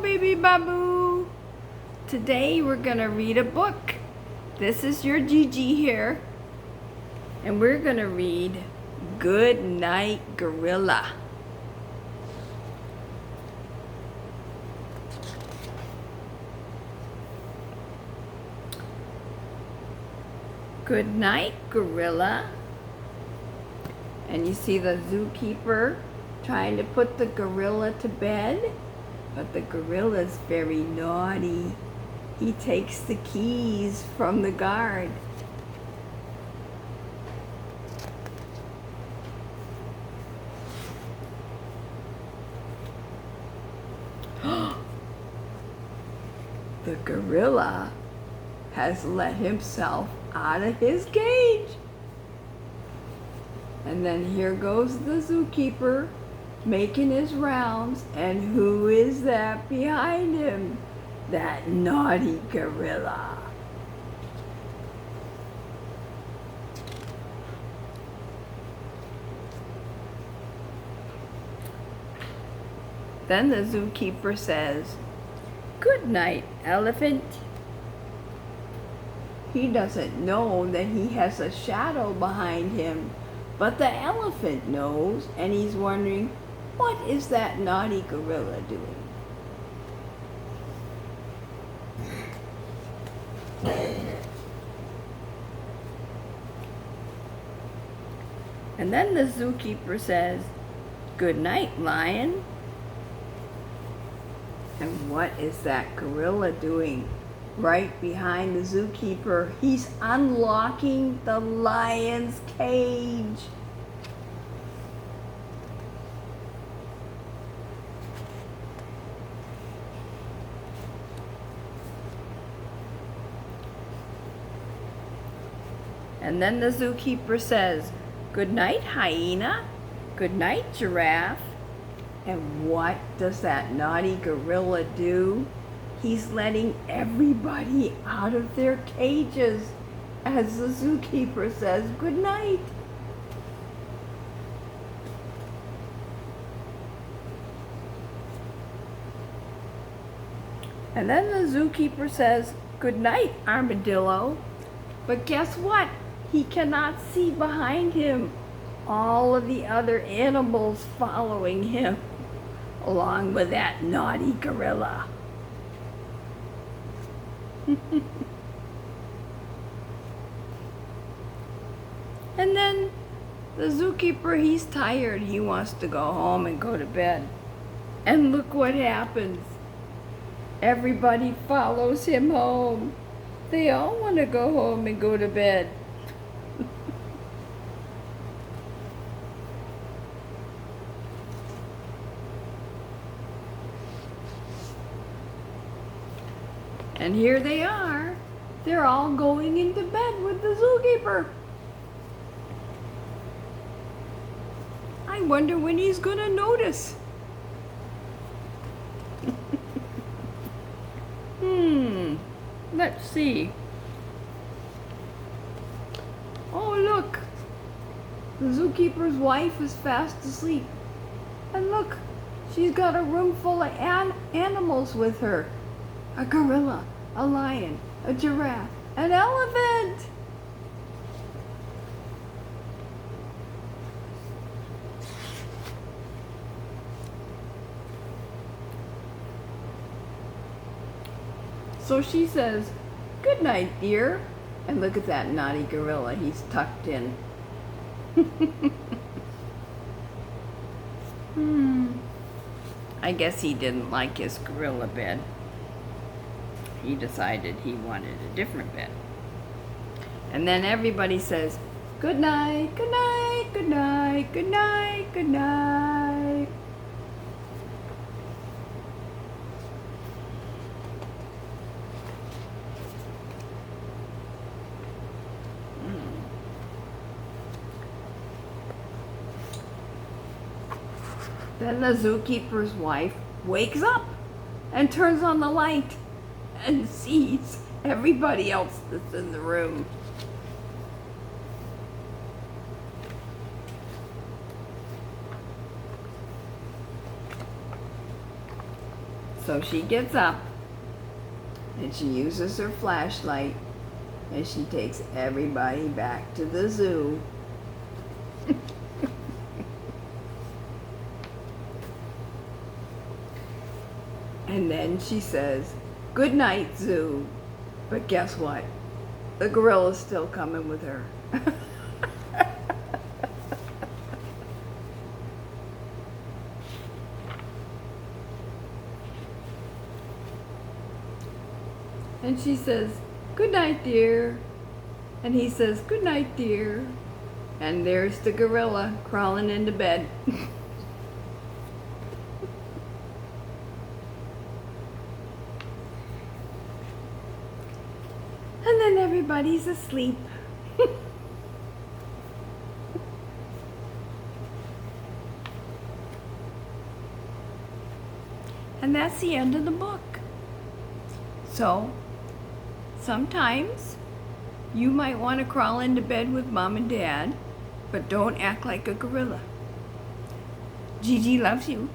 baby Babu. Today we're gonna read a book. This is your Gigi here, and we're gonna read Good Night Gorilla. Good night, gorilla. And you see the zookeeper trying to put the gorilla to bed, but the gorilla's very naughty. He takes the keys from the guard. The gorilla has let himself out of his cage. And then here goes the zookeeper making his rounds, and who is that behind him? That naughty gorilla. Then the zookeeper says, "Good night, elephant." He doesn't know that he has a shadow behind him, but the elephant knows, and he's wondering, what is that naughty gorilla doing? And then the zookeeper says, "Good night, lion." And what is that gorilla doing right behind the zookeeper? He's unlocking the lion's cage. And then the zookeeper says, "Good night, hyena. Good night, giraffe." And what does that naughty gorilla do? He's letting everybody out of their cages as the zookeeper says good night. And then the zookeeper says, "Good night, armadillo." But guess what? He cannot see behind him all of the other animals following him, along with that naughty gorilla. And then the zookeeper, he's tired. He wants to go home and go to bed. And look what happens. Everybody follows him home. They all want to go home and go to bed. And here they are. They're all going into bed with the zookeeper. I wonder when he's gonna notice. Let's see. Oh, look. The zookeeper's wife is fast asleep. And look, she's got a room full of animals with her. A gorilla, a lion, a giraffe, an elephant. So she says, "Good night, dear." And look at that naughty gorilla. He's tucked in. I guess he didn't like his gorilla bed. He decided he wanted a different bed. And then everybody says, "Good night, good night, good night, good night, good night." Then the zookeeper's wife wakes up and turns on the light and sees everybody else that's in the room. So she gets up and she uses her flashlight and she takes everybody back to the zoo. And then she says, "Good night, zoo." But guess what? The gorilla's still coming with her. And she says, "Good night, dear." And he says, "Good night, dear." And there's the gorilla crawling into bed. And then everybody's asleep. And that's the end of the book. So, sometimes you might want to crawl into bed with mom and dad, but don't act like a gorilla. Gigi loves you.